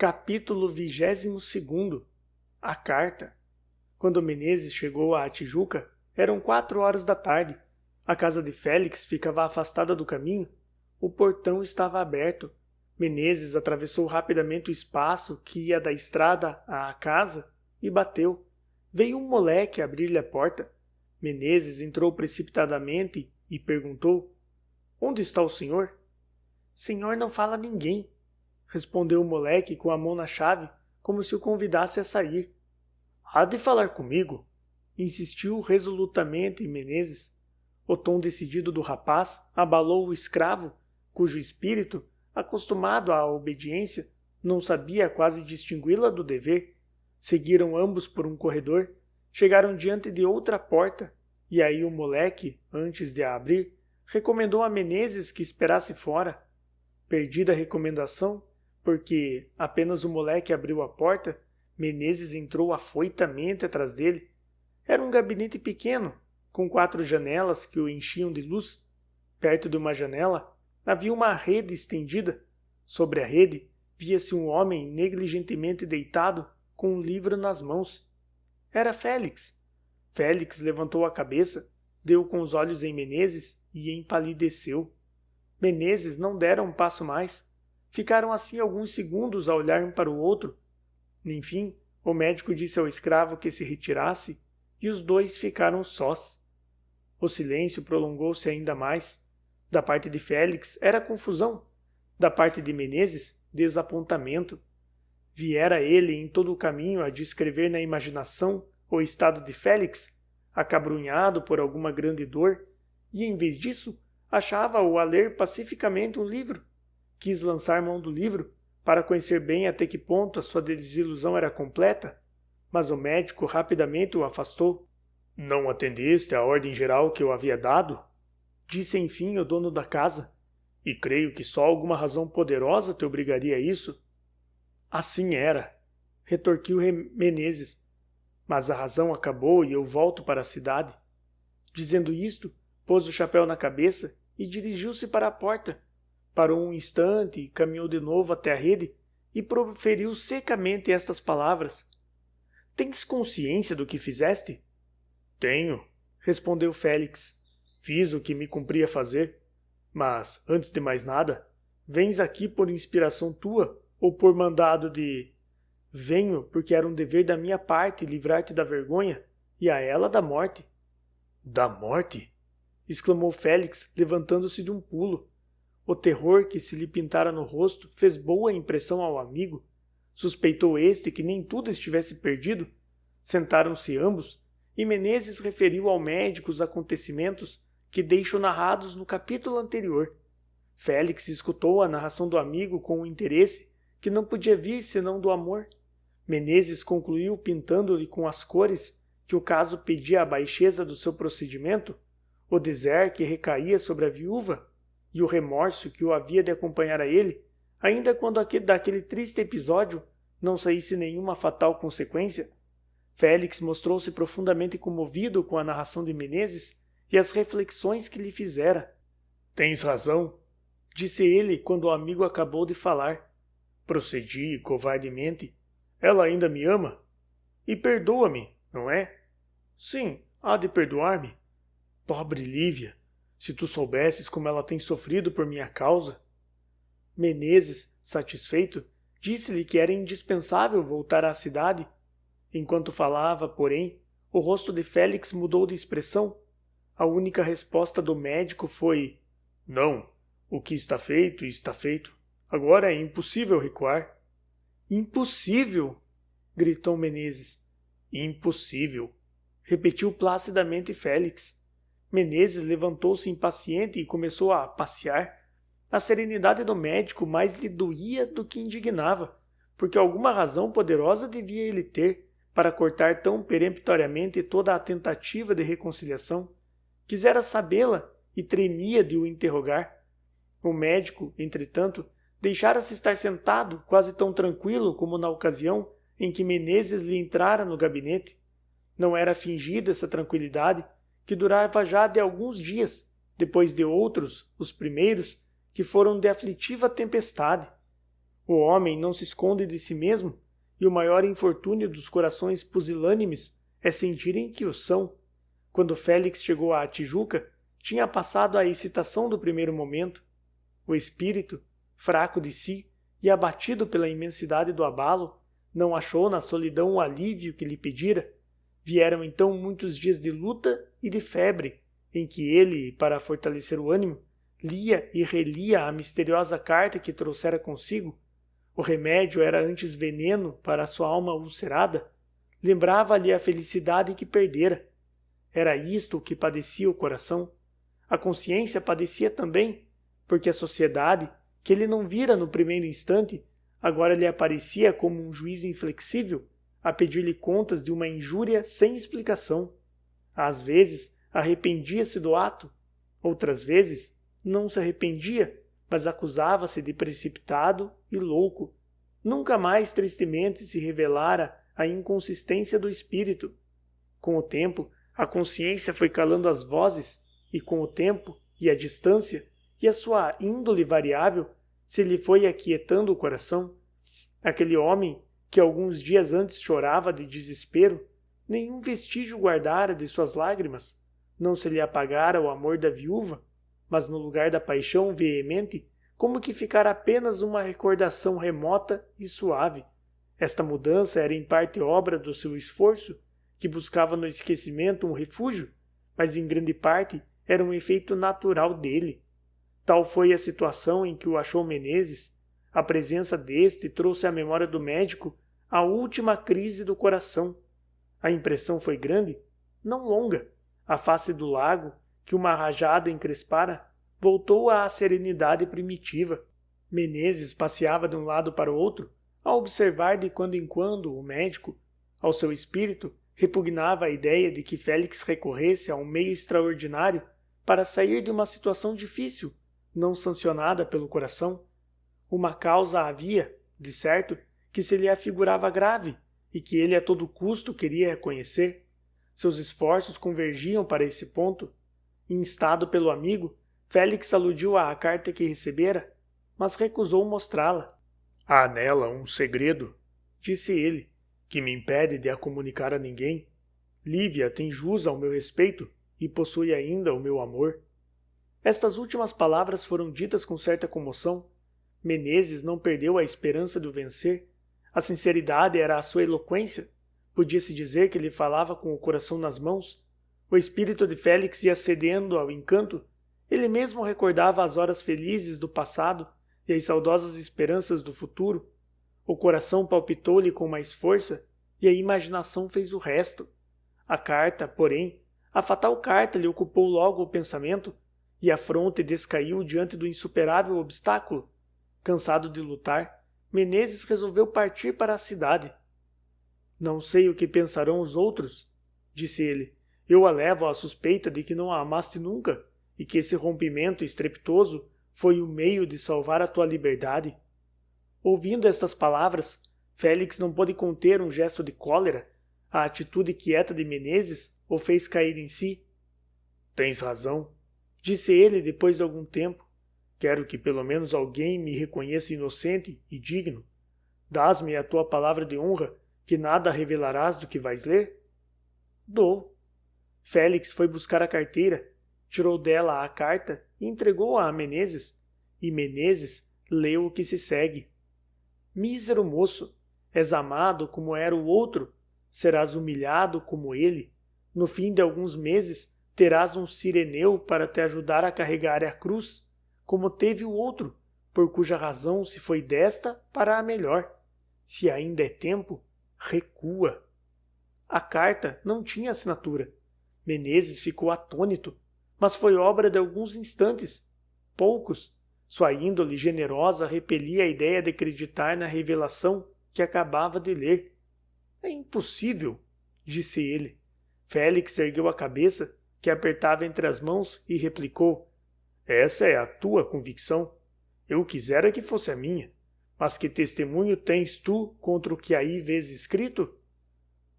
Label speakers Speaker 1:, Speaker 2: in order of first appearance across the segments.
Speaker 1: Capítulo 22. A carta. Quando Menezes chegou à Tijuca, eram 4 horas da tarde. A casa de Félix ficava afastada do caminho. O portão estava aberto. Menezes atravessou rapidamente o espaço que ia da estrada à casa e bateu. Veio um moleque abrir-lhe a porta. Menezes entrou precipitadamente e perguntou: "Onde está o senhor?" "Senhor não fala a ninguém", respondeu o moleque com a mão na chave, como se o convidasse a sair. "Há de falar comigo", insistiu resolutamente Menezes. O tom decidido do rapaz abalou o escravo, cujo espírito, acostumado à obediência, não sabia quase distingui-la do dever. Seguiram ambos por um corredor, chegaram diante de outra porta, e aí o moleque, antes de a abrir, recomendou a Menezes que esperasse fora. Perdida a recomendação, porque apenas o moleque abriu a porta, Menezes entrou afoitamente atrás dele. Era um gabinete pequeno, com 4 janelas que o enchiam de luz. Perto de uma janela havia uma rede estendida. Sobre a rede via-se um homem negligentemente deitado, com um livro nas mãos. Era Félix. Félix levantou a cabeça, deu com os olhos em Menezes e empalideceu. Menezes não dera um passo mais. Ficaram assim alguns segundos a olhar um para o outro. Enfim, o médico disse ao escravo que se retirasse e os dois ficaram sós. O silêncio prolongou-se ainda mais. Da parte de Félix era confusão. Da parte de Menezes, desapontamento. Viera ele em todo o caminho a descrever na imaginação o estado de Félix, acabrunhado por alguma grande dor, e em vez disso, achava-o a ler pacificamente um livro. Quis lançar mão do livro, para conhecer bem até que ponto a sua desilusão era completa, mas o médico rapidamente o afastou. "Não atendeste à ordem geral que eu havia dado?" disse enfim o dono da casa. "E creio que só alguma razão poderosa te obrigaria a isso." "Assim era", retorquiu Menezes, "mas a razão acabou e eu volto para a cidade." Dizendo isto, pôs o chapéu na cabeça e dirigiu-se para a porta. Parou um instante, caminhou de novo até a rede e proferiu secamente estas palavras: "Tens consciência do que fizeste?" "Tenho", respondeu Félix. "Fiz o que me cumpria fazer. Mas, antes de mais nada, vens aqui por inspiração tua ou por mandado de..." "Venho porque era um dever da minha parte livrar-te da vergonha e a ela da morte." "Da morte?" exclamou Félix, levantando-se de um pulo. O terror que se lhe pintara no rosto fez boa impressão ao amigo. Suspeitou este que nem tudo estivesse perdido. Sentaram-se ambos, e Menezes referiu ao médico os acontecimentos que deixo narrados no capítulo anterior. Félix escutou a narração do amigo com um interesse que não podia vir senão do amor. Menezes concluiu pintando-lhe com as cores que o caso pedia a baixeza do seu procedimento, o deser que recaía sobre a viúva e o remorso que o havia de acompanhar a ele, ainda quando daquele triste episódio não saísse nenhuma fatal consequência. Félix mostrou-se profundamente comovido com a narração de Menezes e as reflexões que lhe fizera. "Tens razão", disse ele quando o amigo acabou de falar. "Procedi covardemente. Ela ainda me ama? E perdoa-me, não é?" "Sim, há de perdoar-me." "Pobre Lívia! Se tu soubesses como ela tem sofrido por minha causa." Menezes, satisfeito, disse-lhe que era indispensável voltar à cidade. Enquanto falava, porém, o rosto de Félix mudou de expressão. A única resposta do médico foi: "Não, o que está feito, está feito. Agora é impossível recuar." "Impossível!" gritou Menezes. "Impossível!" repetiu placidamente Félix. Menezes levantou-se impaciente e começou a passear. A serenidade do médico mais lhe doía do que indignava, porque alguma razão poderosa devia ele ter para cortar tão peremptoriamente toda a tentativa de reconciliação. Quisera sabê-la e tremia de o interrogar. O médico, entretanto, deixara-se estar sentado, quase tão tranquilo como na ocasião em que Menezes lhe entrara no gabinete. Não era fingida essa tranquilidade, que durava já de alguns dias, depois de outros, os primeiros, que foram de aflitiva tempestade. O homem não se esconde de si mesmo, e o maior infortúnio dos corações pusilânimes é sentirem que o são. Quando Félix chegou à Tijuca, tinha passado a excitação do primeiro momento. O espírito, fraco de si e abatido pela imensidade do abalo, não achou na solidão o alívio que lhe pedira. Vieram então muitos dias de luta e de febre, em que ele, para fortalecer o ânimo, lia e relia a misteriosa carta que trouxera consigo. O remédio era antes veneno para a sua alma ulcerada. Lembrava-lhe a felicidade que perdera. Era isto o que padecia o coração. A consciência padecia também, porque a sociedade, que ele não vira no primeiro instante, agora lhe aparecia como um juiz inflexível, a pedir-lhe contas de uma injúria sem explicação. Às vezes, arrependia-se do ato. Outras vezes, não se arrependia, mas acusava-se de precipitado e louco. Nunca mais tristemente se revelara a inconsistência do espírito. Com o tempo, a consciência foi calando as vozes, e com o tempo, e a distância, e a sua índole variável, se lhe foi aquietando o coração. Aquele homem, que alguns dias antes chorava de desespero, nenhum vestígio guardara de suas lágrimas. Não se lhe apagara o amor da viúva, mas no lugar da paixão veemente, como que ficara apenas uma recordação remota e suave. Esta mudança era em parte obra do seu esforço, que buscava no esquecimento um refúgio, mas em grande parte era um efeito natural dele. Tal foi a situação em que o achou Menezes. A presença deste trouxe à memória do médico a última crise do coração. A impressão foi grande, não longa. A face do lago, que uma rajada encrespara, voltou à serenidade primitiva. Menezes passeava de um lado para o outro, a observar de quando em quando o médico. Ao seu espírito, repugnava a ideia de que Félix recorresse a um meio extraordinário para sair de uma situação difícil, não sancionada pelo coração. Uma causa havia, de certo, que se lhe afigurava grave e que ele a todo custo queria reconhecer. Seus esforços convergiam para esse ponto. Instado pelo amigo, Félix aludiu à carta que recebera, mas recusou mostrá-la. Há nela um segredo, disse ele, que me impede de a comunicar a ninguém. Lívia tem jus ao meu respeito e possui ainda o meu amor. Estas últimas palavras foram ditas com certa comoção. Menezes não perdeu a esperança de o vencer. A sinceridade era a sua eloquência. Podia-se dizer que ele falava com o coração nas mãos. O espírito de Félix ia cedendo ao encanto. Ele mesmo recordava as horas felizes do passado e as saudosas esperanças do futuro. O coração palpitou-lhe com mais força e a imaginação fez o resto. A carta, porém, a fatal carta lhe ocupou logo o pensamento e a fronte descaiu diante do insuperável obstáculo. Cansado de lutar, Menezes resolveu partir para a cidade. Não sei o que pensarão os outros, disse ele. Eu a levo à suspeita de que não a amaste nunca e que esse rompimento estrepitoso foi o meio de salvar a tua liberdade. Ouvindo estas palavras, Félix não pôde conter um gesto de cólera. A atitude quieta de Menezes o fez cair em si. Tens razão, disse ele depois de algum tempo. Quero que pelo menos alguém me reconheça inocente e digno. Dás-me a tua palavra de honra que nada revelarás do que vais ler? Dou. Félix foi buscar a carteira, tirou dela a carta e entregou-a a Menezes. E Menezes leu o que se segue. Mísero moço, és amado como era o outro, serás humilhado como ele. No fim de alguns meses terás um sireneu para te ajudar a carregar a cruz, como teve o outro, por cuja razão se foi desta para a melhor. Se ainda é tempo, recua. A carta não tinha assinatura. Menezes ficou atônito, mas foi obra de alguns instantes, poucos. Sua índole generosa repelia a ideia de acreditar na revelação que acabava de ler. É impossível, disse ele. Félix ergueu a cabeça, que apertava entre as mãos, e replicou: Essa é a tua convicção. Eu quisera que fosse a minha. Mas que testemunho tens tu contra o que aí vês escrito?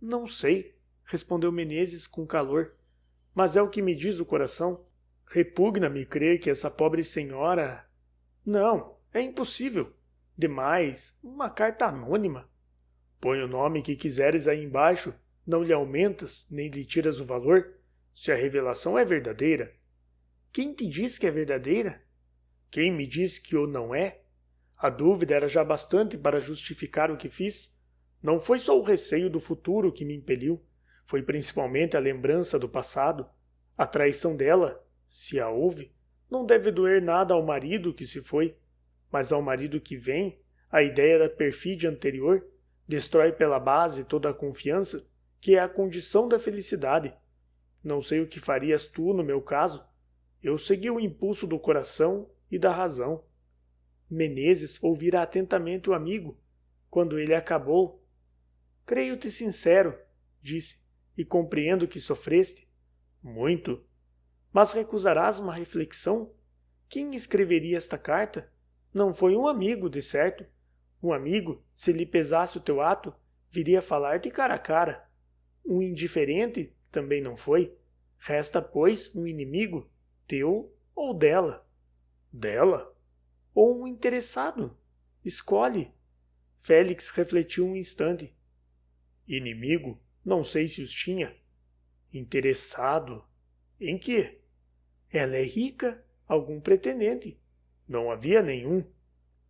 Speaker 1: Não sei, respondeu Menezes com calor. Mas é o que me diz o coração. Repugna-me crer que essa pobre senhora... Não, é impossível, Demais, uma carta anônima. Põe o nome que quiseres aí embaixo, não lhe aumentas, nem lhe tiras o valor, se a revelação é verdadeira. Quem te diz que é verdadeira? Quem me diz que o não é? A dúvida era já bastante para justificar o que fiz. Não foi só o receio do futuro que me impeliu, foi principalmente a lembrança do passado. A traição dela, se a houve, não deve doer nada ao marido que se foi, mas ao marido que vem, a ideia da perfídia anterior destrói pela base toda a confiança, que é a condição da felicidade. Não sei o que farias tu no meu caso. Eu segui o impulso do coração e da razão. Menezes ouvira atentamente o amigo. Quando ele acabou, creio-te sincero, disse, e compreendo que sofreste. Muito. Mas recusarás uma reflexão? Quem escreveria esta carta? Não foi um amigo, de certo. Um amigo, se lhe pesasse o teu ato, viria falar-te cara a cara. Um indiferente também não foi. Resta, pois, um inimigo, teu ou dela. Dela? Ou um interessado? Escolhe. Félix refletiu um instante. Inimigo? Não sei se os tinha. Interessado? Em quê? Ela é rica? Algum pretendente? Não havia nenhum.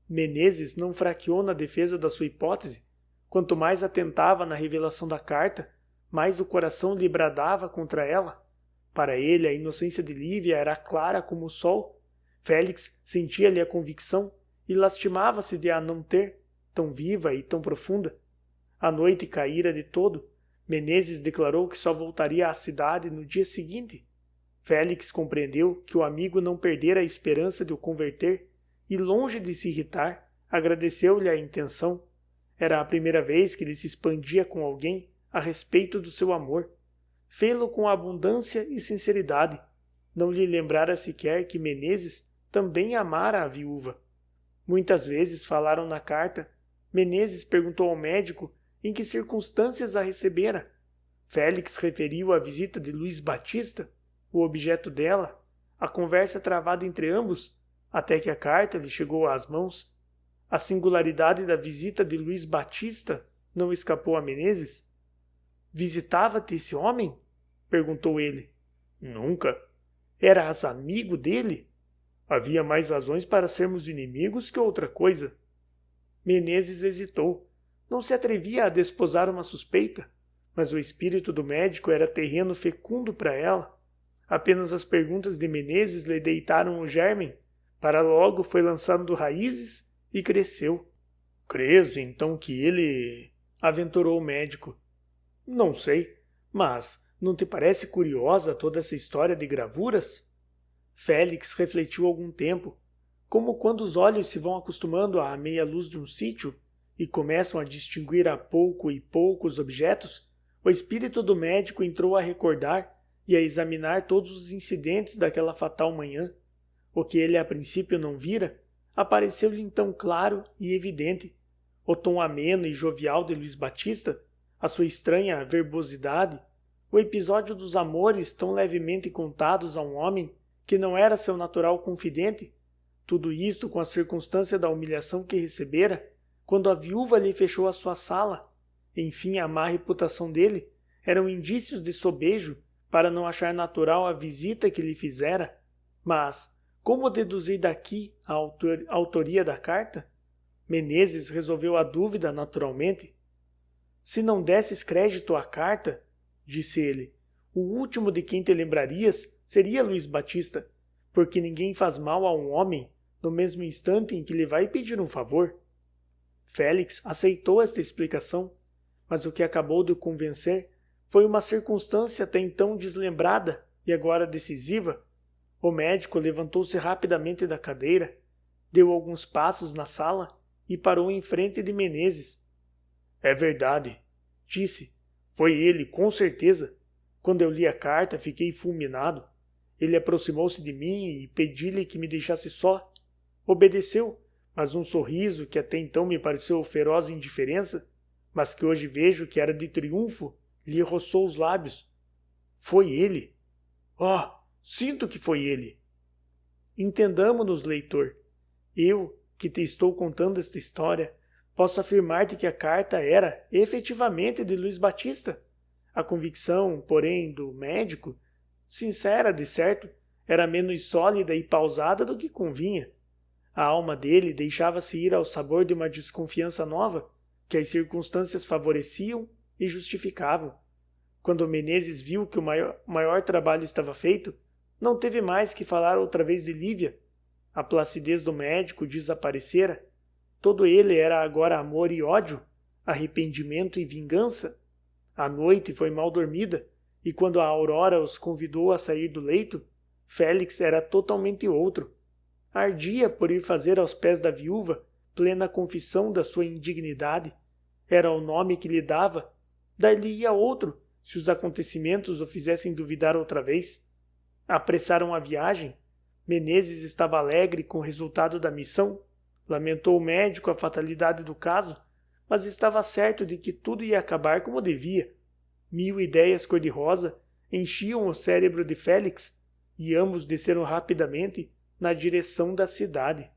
Speaker 1: Menezes não fraqueou na defesa da sua hipótese. Quanto mais atentava na revelação da carta, mais o coração lhe bradava contra ela. Para ele, a inocência de Lívia era clara como o sol. Félix sentia-lhe a convicção e lastimava-se de a não ter, tão viva e tão profunda. A noite caíra de todo. Menezes declarou que só voltaria à cidade no dia seguinte. Félix compreendeu que o amigo não perdera a esperança de o converter e, longe de se irritar, agradeceu-lhe a intenção. Era a primeira vez que ele se expandia com alguém a respeito do seu amor. Fê-lo com abundância e sinceridade. Não lhe lembrara sequer que Menezes também amara a viúva. Muitas vezes falaram na carta. Menezes perguntou ao médico em que circunstâncias a recebera. Félix referiu a visita de Luís Batista, o objeto dela, a conversa travada entre ambos, até que a carta lhe chegou às mãos. A singularidade da visita de Luís Batista não escapou a Menezes. Visitava-te esse homem? Perguntou ele. Nunca. Eras amigo dele? Havia mais razões para sermos inimigos que outra coisa. Menezes hesitou. Não se atrevia a desposar uma suspeita, mas o espírito do médico era terreno fecundo para ela. Apenas as perguntas de Menezes lhe deitaram o germen, para logo foi lançando raízes e cresceu. Crês então que ele... aventurou o médico. Não sei, mas não te parece curiosa toda essa história de gravuras? Félix refletiu algum tempo, como quando os olhos se vão acostumando à meia luz de um sítio e começam a distinguir a pouco e pouco os objetos. O espírito do médico entrou a recordar e a examinar todos os incidentes daquela fatal manhã. O que ele a princípio não vira, apareceu-lhe então claro e evidente. O tom ameno e jovial de Luís Batista, a sua estranha verbosidade, o episódio dos amores tão levemente contados a um homem que não era seu natural confidente, tudo isto com a circunstância da humilhação que recebera, quando a viúva lhe fechou a sua sala, enfim a má reputação dele, eram indícios de sobejo para não achar natural a visita que lhe fizera. Mas como deduzir daqui a autoria da carta? Menezes resolveu a dúvida naturalmente. Se não desses crédito à carta, disse ele, o último de quem te lembrarias seria Luís Batista, porque ninguém faz mal a um homem no mesmo instante em que lhe vai pedir um favor. Félix aceitou esta explicação, mas o que acabou de o convencer foi uma circunstância até então deslembrada e agora decisiva. O médico levantou-se rapidamente da cadeira, deu alguns passos na sala e parou em frente de Menezes. É verdade, disse. Foi ele, com certeza. Quando eu li a carta, fiquei fulminado. Ele aproximou-se de mim e pedi-lhe que me deixasse só. Obedeceu, mas um sorriso que até então me pareceu feroz indiferença, mas que hoje vejo que era de triunfo, lhe roçou os lábios. Foi ele. Oh, sinto que foi ele. Entendamo-nos, leitor. Eu, que te estou contando esta história, posso afirmar-te que a carta era, efetivamente, de Luís Batista. A convicção, porém, do médico, sincera de certo, era menos sólida e pausada do que convinha. A alma dele deixava-se ir ao sabor de uma desconfiança nova, que as circunstâncias favoreciam e justificavam. Quando Menezes viu que o maior trabalho estava feito, não teve mais que falar outra vez de Lívia. A placidez do médico desaparecera. Todo ele era agora amor e ódio, arrependimento e vingança. A noite foi mal dormida, e quando a aurora os convidou a sair do leito, Félix era totalmente outro. Ardia por ir fazer aos pés da viúva plena confissão da sua indignidade. Era o nome que lhe dava, dar-lhe-ia outro, se os acontecimentos o fizessem duvidar outra vez. Apressaram a viagem. Menezes estava alegre com o resultado da missão. Lamentou o médico a fatalidade do caso, mas estava certo de que tudo ia acabar como devia. 1000 ideias cor-de-rosa enchiam o cérebro de Félix, e ambos desceram rapidamente na direção da cidade.